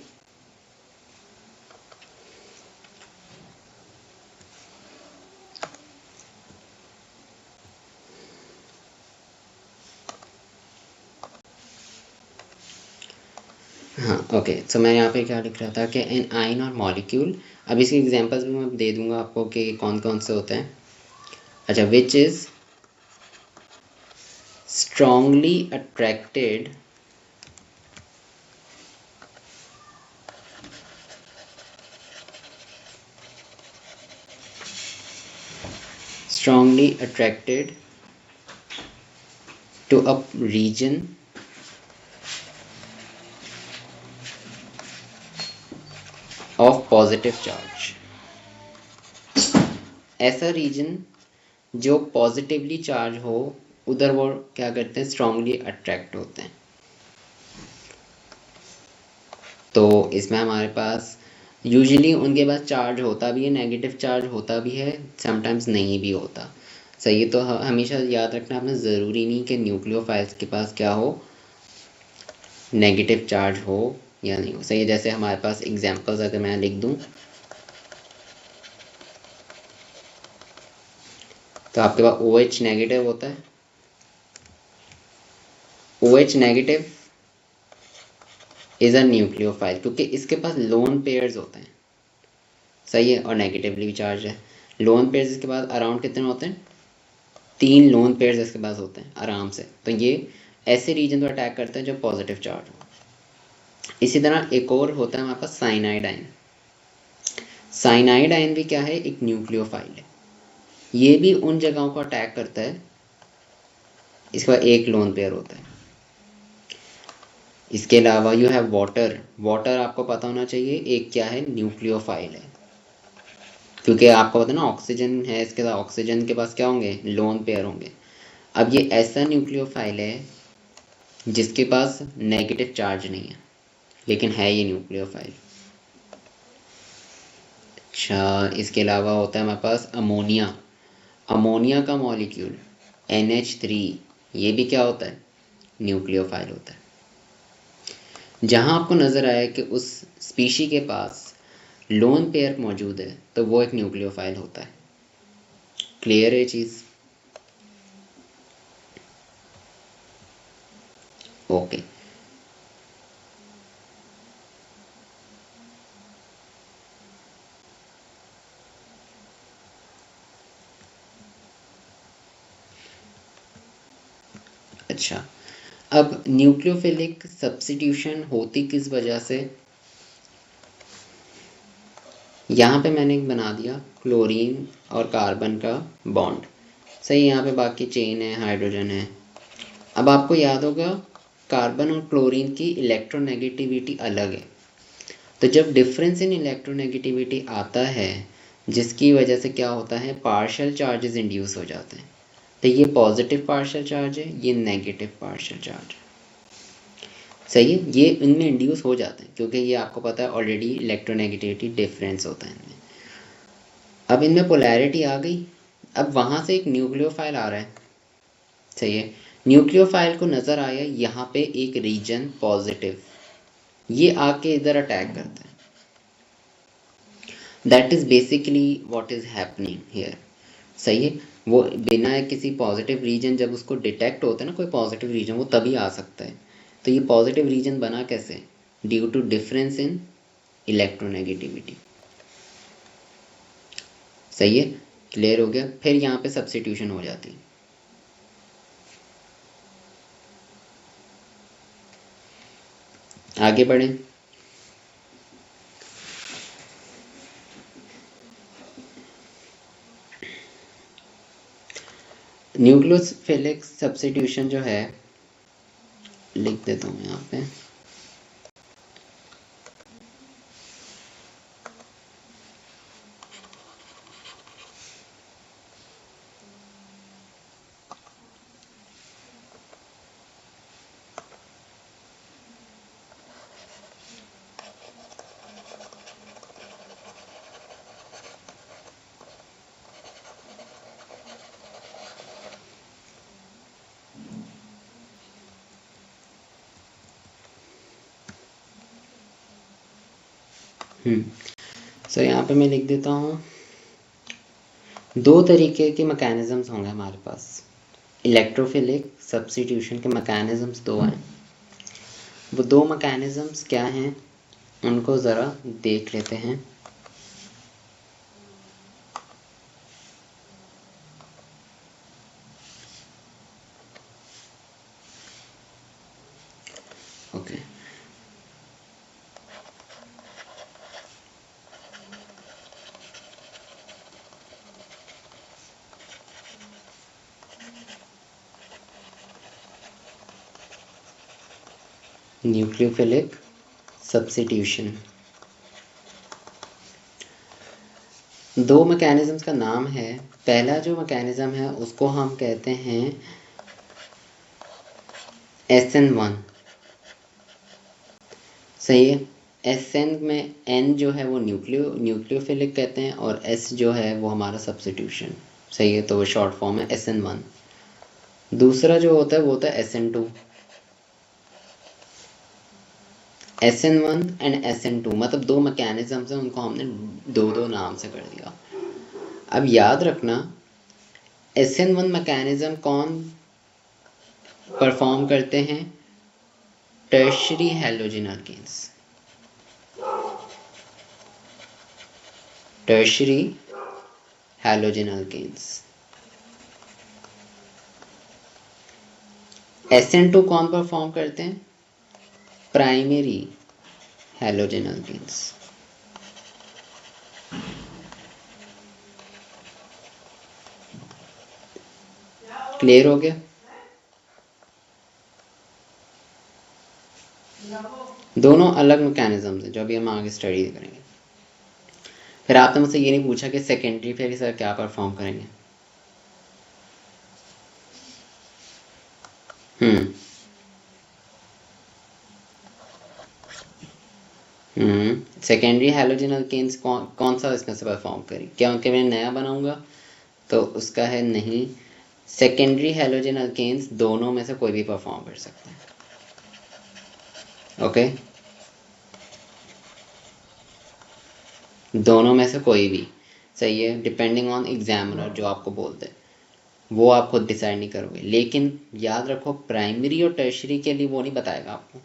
हाँ ओके, तो मैं यहाँ पे क्या लिख रहा था कि एन आयन और मॉलिक्यूल, अब इसके एग्जांपल्स भी मैं दे दूंगा आपको कि कौन कौन से होते हैं। अच्छा, which is strongly attracted to a region of positive charge। ऐसा रीजन जो पॉजिटिवली चार्ज हो, उधर वो क्या करते हैं, स्ट्रांगली अट्रैक्ट होते हैं। तो इसमें हमारे पास यूजुअली उनके पास चार्ज होता भी है, नेगेटिव चार्ज होता भी है, समटाइम्स नहीं भी होता। सही है, तो हमेशा याद रखना आपने, ज़रूरी नहीं कि न्यूक्लियोफाइल्स के पास क्या हो, नेगेटिव चार्ज हो या नहीं हो। सही है, जैसे हमारे पास एग्जांपल्स अगर मैं लिख दूं तो आपके पास OH नेगेटिव होता है। OH negative is a nucleophile, क्योंकि इसके पास लोन पेयर्स होते हैं। सही है, और नेगेटिवली भी चार्ज है। लोन पेयर्स इसके पास अराउंड कितने होते हैं, 3 लोन पेयर्स इसके पास होते हैं आराम से। तो ये ऐसे रीजन को अटैक करते हैं जो पॉजिटिव चार्ज हो। इसी तरह एक और होता है हमारे पास साइनाइड आयन। साइनाइड आयन भी क्या है, एक न्यूक्लियोफाइल है। ये भी उन जगहों को अटैक करता है, इसके बाद एक लोन पेयर होता है। इसके अलावा यू हैव वाटर। वाटर आपको पता होना चाहिए, एक क्या है, न्यूक्लियोफाइल है, क्योंकि आपको पता है ना ऑक्सीजन है, इसके साथ ऑक्सीजन के पास क्या होंगे, लोन पेयर होंगे। अब ये ऐसा न्यूक्लियोफाइल है जिसके पास नेगेटिव चार्ज नहीं है, लेकिन है ये न्यूक्लियोफाइल। अच्छा, इसके अलावा होता है हमारे पास अमोनिया। अमोनिया का मॉलिक्यूल NH3, ये भी क्या होता है, न्यूक्लियोफाइल होता है। जहाँ आपको नज़र आए कि उस स्पीशी के पास लोन पेयर मौजूद है, तो वो एक न्यूक्लियोफाइल होता है। क्लियर है चीज़? ओके। अच्छा, अब न्यूक्लियोफिलिक सब्स्टिट्यूशन होती किस वजह से, यहाँ पे मैंने एक बना दिया क्लोरीन और कार्बन का बॉन्ड। सही, यहाँ पे बाकी चेन है, हाइड्रोजन है। अब आपको याद होगा कार्बन और क्लोरीन की इलेक्ट्रोनेगेटिविटी अलग है। तो जब डिफरेंस इन इलेक्ट्रोनेगेटिविटी आता है, जिसकी वजह से क्या होता है, पार्शियल चार्जेस इंड्यूस हो जाते हैं। तो ये पॉजिटिव पार्शियल चार्ज है, ये नेगेटिव पार्शियल चार्ज है। सही है, ये इनमें इंड्यूस हो जाते हैं, क्योंकि ये आपको पता है ऑलरेडी इलेक्ट्रोनेगेटिविटी डिफरेंस होता है इनमें। अब इनमें पोलैरिटी आ गई। अब वहाँ से एक न्यूक्लियोफाइल आ रहा है। सही है, न्यूक्लियोफाइल को नज़र आया यहाँ पे एक रीजन पॉजिटिव, ये आके इधर अटैक करता है। That is basically what is happening here. सही है, वो बिना किसी पॉजिटिव रीजन, जब उसको डिटेक्ट होता है ना कोई पॉजिटिव रीजन, वो तभी आ सकता है। तो ये पॉजिटिव रीजन बना कैसे, due to difference in electronegativity. सही है, क्लियर हो गया। फिर यहाँ पे सब्स्टिट्यूशन हो जाती है। आगे बढ़ें। न्यूक्लियोफिलिक सब्स्टिट्यूशन जो है, लिख देता हूँ यहाँ पे। सो यहाँ पे मैं लिख देता हूँ, दो तरीके के मैकेनिज़म्स होंगे हमारे पास, इलेक्ट्रोफिलिक सब्स्टिट्यूशन के मैकेनिज़म्स दो हैं। वो दो मैकेनिज़म्स क्या हैं उनको ज़रा देख लेते हैं। Okay, nucleophilic substitution. दो मैकेनिज़म्स का नाम है। पहला जो मैकेनिज़्म है उसको हम कहते हैं SN1। सही है। SN में N जो है वो न्यूक्लियोफिलिक कहते हैं और S जो है वो हमारा सब्स्टिट्यूशन। सही है, तो वो शॉर्ट फॉर्म है SN1। दूसरा जो होता है वो होता है SN2। SN1 एंड SN2 मतलब दो मैकेनिज़म्स हैं, उनको हमने दो दो नाम से कर दिया। अब याद रखना, SN1 मैकेनिज़्म कौन परफॉर्म करते हैं? Tertiary halogen alkanes. Tertiary halogen alkanes. SN2 कौन परफॉर्म करते हैं? Primary halogen alkanes. क्लियर हो गया? दोनों अलग मैकेनिज्म्स हैं जो अभी हम आगे स्टडी करेंगे। फिर आपने मुझसे ये नहीं पूछा कि सेकेंडरी फिर सर क्या परफॉर्म करेंगे। सेकेंडरी हैलोजन अल्केन्स कौन सा इसमें से परफॉर्म करें? क्या उनके मैं नया बनाऊंगा? तो उसका है नहीं, सेकेंडरी हैलोजन अल्केन्स दोनों में से कोई भी परफॉर्म कर सकते हैं। ओके, दोनों में से कोई भी। सही है, डिपेंडिंग ऑन एग्जामिनर जो आपको बोलते हैं वो आप खुद डिसाइड नहीं करोगे। लेकिन याद रखो, प्राइमरी और टर्शरी के लिए वो नहीं बताएगा आपको।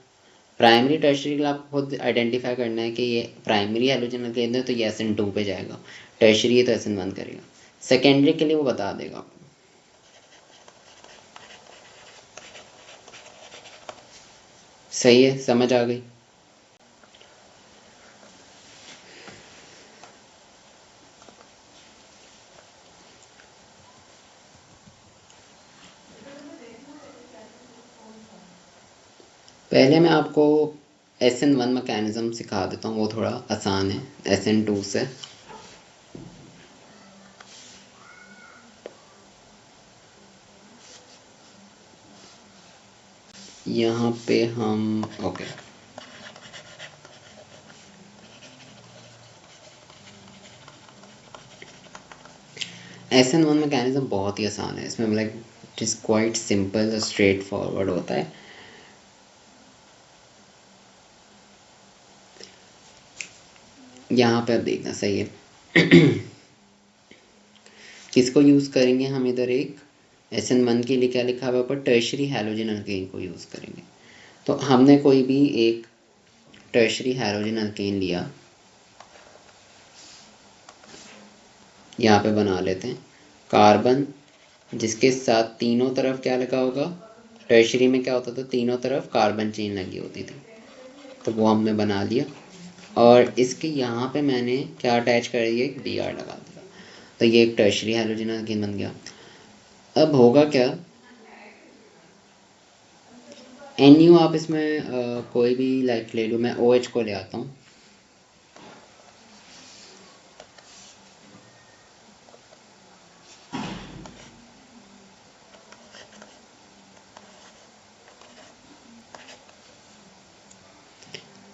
प्राइमरी टर्शरी के लिए आपको खुद आइडेंटिफाई करना है कि ये प्राइमरी हैलोजन अल्केन है तो ये SN2 पे जाएगा, टर्शरी है तो SN1 करेगा। सेकेंडरी के लिए वो बता देगा आपको। सही है, समझ आ गई? पहले मैं आपको SN1 मैकेनिज्म सिखा देता हूँ, वो थोड़ा आसान है SN2 से। यहाँ पे हम ओके, SN1 मैकेनिज्म बहुत ही आसान है। इसमें like it is quite simple, straight forward होता है। यहाँ पे आप देखना, सही है। किसको यूज़ करेंगे हम इधर? एक SN1 के लिए क्या लिखा हुआ है ऊपर? टर्शरी हैलोजन अल्केन को यूज़ करेंगे। तो हमने कोई भी एक टर्शरी हैलोजन अल्केन लिया, यहाँ पे बना लेते हैं कार्बन जिसके साथ तीनों तरफ क्या लगा होगा? टर्शरी में क्या होता था? तीनों तरफ कार्बन चेन लगी होती थी, तो वो हमने बना लिया। और इसके यहाँ पे मैंने क्या अटैच कर दिया? एक Br लगा दिया, तो ये एक टर्शरी हैलोजन अल्केन बन गया। अब होगा क्या? NU आप इसमें कोई भी लाइक ले लो, मैं OH को ले आता हूँ।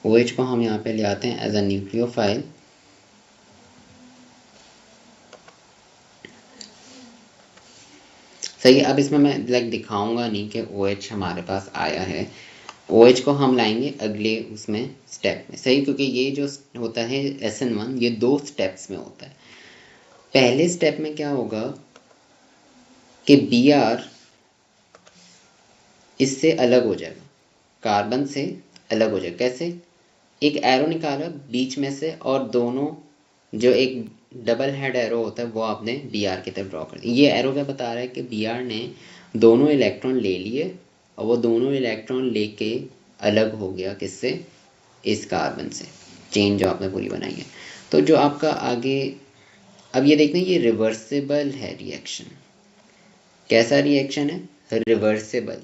OH को हम यहाँ पे ले आते हैं एज अ न्यूक्लियोफाइल। सही है। अब इसमें मैं लाइक दिखाऊंगा नहीं कि OH हमारे पास आया है, OH को हम लाएंगे अगले उसमें स्टेप में, सही, क्योंकि ये जो होता है SN1 ये 2 स्टेप्स में होता है। पहले स्टेप में क्या होगा कि Br इससे अलग हो जाएगा, कार्बन से अलग हो जाएगा। कैसे? एक एरो निकाला बीच में से और दोनों जो एक डबल हेड एरो होता है वो आपने Br की तरफ ड्रॉ कर दिया। ये एरो क्या बता रहा है कि Br ने दोनों इलेक्ट्रॉन ले लिए और वो दोनों इलेक्ट्रॉन लेके अलग हो गया, किससे? इस कार्बन से, चेन जो आपने पूरी बनाई है। तो जो आपका आगे अब ये देखते हैं, ये रिवर्सिबल है रिएक्शन। कैसा रिएक्शन है? रिवर्सिबल,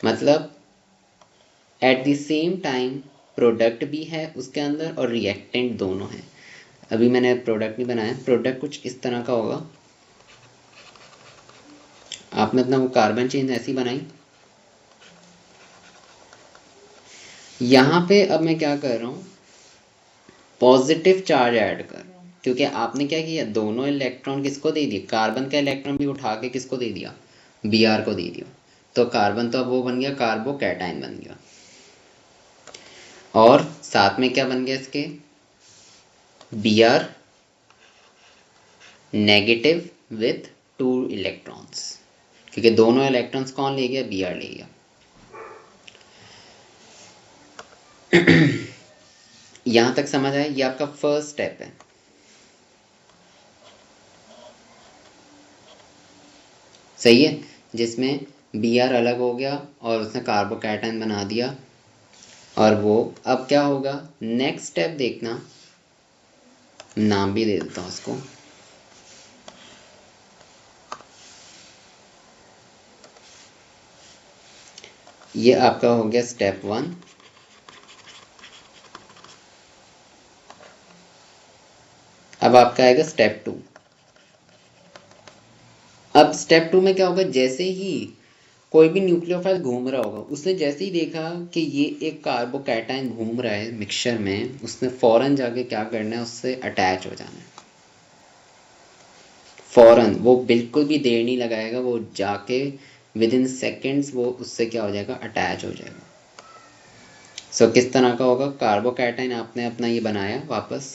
मतलब at the same time product भी है उसके अंदर और रिएक्टेंट दोनों है। अभी मैंने प्रोडक्ट नहीं बनाया, प्रोडक्ट कुछ इस तरह का होगा। आपने अपना वो कार्बन चेन ऐसी बनाई। यहाँ पे अब मैं क्या कर रहा हूँ, पॉजिटिव चार्ज ऐड कर रहा हूँ, क्योंकि आपने क्या किया, दोनों इलेक्ट्रॉन किसको दे दिए? कार्बन का इलेक्ट्रॉन भी उठा के किसको दे दिया? Br को दे दिया। तो कार्बन तो अब वो बन गया, कार्बोकैटायन बन गया। और साथ में क्या बन गया इसके? Br नेगेटिव विथ 2 इलेक्ट्रॉन्स, क्योंकि दोनों इलेक्ट्रॉन्स कौन ले गया? Br ले गया। यहां तक समझ आया? ये आपका फर्स्ट स्टेप है। सही है, जिसमें Br अलग हो गया और उसने कार्बोकैटायन बना दिया। और वो अब क्या होगा, नेक्स्ट स्टेप देखना, नाम भी दे देता हूँ उसको। ये आपका हो गया स्टेप 1। अब आपका आएगा स्टेप 2। अब स्टेप 2 में क्या होगा, जैसे ही कोई भी न्यूक्लियोफाइल घूम रहा होगा, उसने जैसे ही देखा कि ये एक कार्बोकैटायन घूम रहा है मिक्सचर में, उसने फौरन जाके क्या करना है, उससे अटैच हो जाना है। फौरन, वो बिल्कुल भी देर नहीं लगाएगा, वो जाके विद इन सेकेंड्स वो उससे क्या हो जाएगा, अटैच हो जाएगा। सो किस तरह का होगा, कार्बोकैटायन आपने अपना ये बनाया वापस,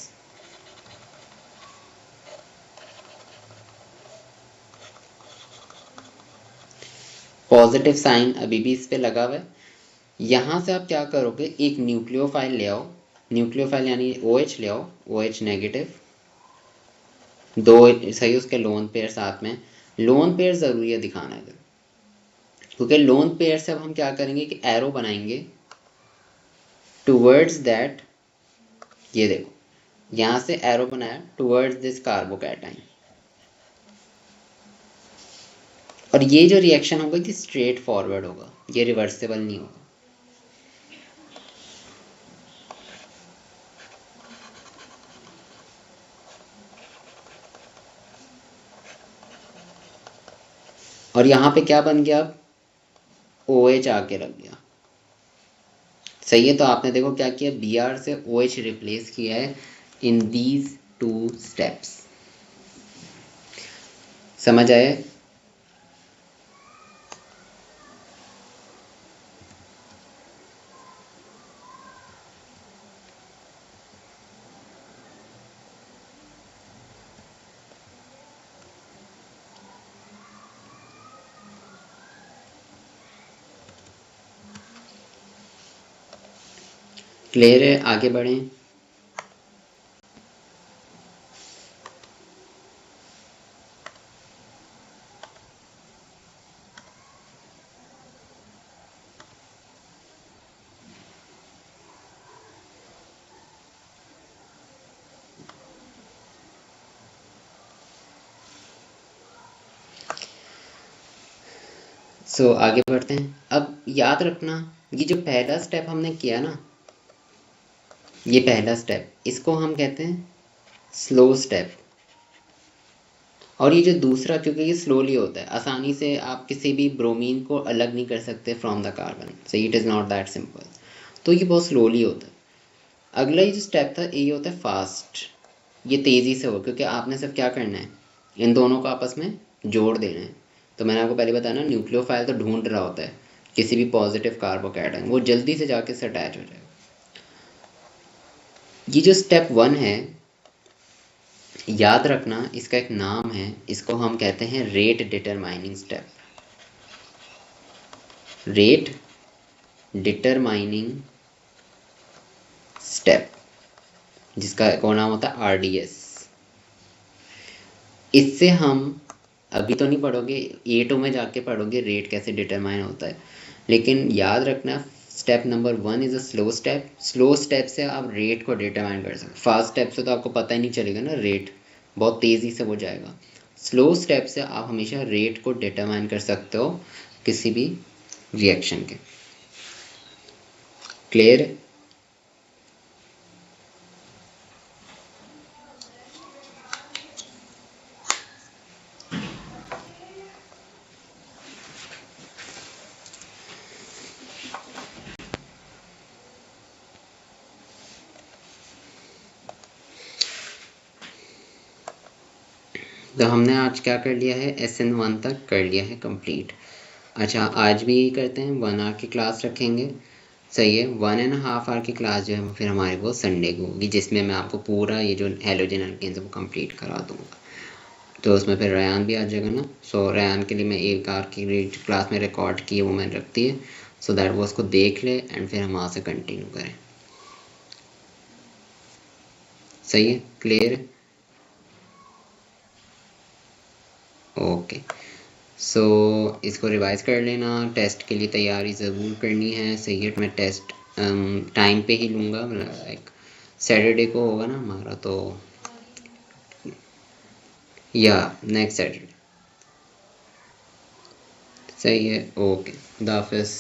पॉजिटिव साइन अभी भी इस पे लगा हुआ है। यहाँ से आप क्या करोगे, एक न्यूक्लियोफाइल ले आओ, न्यूक्लियोफाइल यानी OH ले आओ, OH नेगेटिव, 2 सही उसके लोन पेयर साथ में। लोन पेयर ज़रूरी है दिखाना है, क्योंकि लोन पेयर से अब हम क्या करेंगे कि एरो बनाएंगे टूवर्ड्स दैट, ये देखो यहाँ से एरो बनाया टूवर्ड्स दिस कार्बोकैटायन। और ये जो रिएक्शन होगा ये स्ट्रेट फॉरवर्ड होगा, ये रिवर्सिबल नहीं होगा। और यहाँ पे क्या बन गया, अब OH आके लग गया। सही है, तो आपने देखो क्या किया, Br से OH रिप्लेस किया है इन दीज 2 स्टेप्स। समझ आए? क्लियर है? आगे बढ़ें। आगे बढ़ते हैं। अब याद रखना, ये जो पहला स्टेप हमने किया ना, ये पहला स्टेप, इसको हम कहते हैं स्लो स्टेप। और ये जो दूसरा, क्योंकि ये स्लोली होता है, आसानी से आप किसी भी ब्रोमीन को अलग नहीं कर सकते फ्रॉम द कार्बन, सही, it is not that simple. तो ये बहुत स्लोली होता है। अगला ये जो स्टेप था ये होता है फास्ट, ये तेज़ी से हो, क्योंकि आपने सिर्फ क्या करना है, इन दोनों को आपस में जोड़ देना है। तो मैंने आपको पहले बताया ना, न्यूक्लियोफाइल तो ढूंढ रहा होता है किसी भी पॉजिटिव कार्बोकैटायन, वो जल्दी से जाके इससे अटैच हो जाएगा। ये जो स्टेप 1 है, याद रखना इसका एक नाम है, इसको हम कहते हैं rate determining step. Rate determining step, जिसका एक और नाम होता है RDS। इससे हम अभी तो नहीं पढ़ोगे, A2 में जाके पढ़ोगे रेट कैसे डिटरमाइन होता है, लेकिन याद रखना step number 1 is a slow step. Slow step से आप रेट को डिटरमाइन कर सकते, फास्ट स्टेप से तो आपको पता ही नहीं चलेगा ना, रेट बहुत तेज़ी से हो जाएगा। स्लो स्टेप से आप हमेशा रेट को डिटरमाइन कर सकते हो किसी भी रिएक्शन के। क्लियर? तो हमने आज क्या कर लिया है, SN1 तक कर लिया है कंप्लीट। अच्छा, आज भी यही करते हैं, 1 आवर की क्लास रखेंगे, सही है। 1.5 आवर की क्लास जो है फिर हमारी वो संडे को होगी, जिसमें मैं आपको पूरा ये जो हैलोजन एल्केन्स है वो कंप्लीट करा दूंगा। तो उसमें फिर रयान भी आ जाएगा ना। सो रयान के लिए मैं 1 आवर की क्लास में रिकॉर्ड की है, वो मैंने रख दी है, सो दैट वो उसको देख ले एंड फिर हम वहाँ से कंटिन्यू करें। सही है? क्लियर है? ओके, सो इसको रिवाइज कर लेना, टेस्ट के लिए तैयारी ज़रूर करनी है, सही है। मैं टेस्ट टाइम पे ही लूँगा, लाइक सैटरडे को होगा ना हमारा, तो या नेक्स्ट सैटरडे। सही है, ओके, खुदा हाफिज़।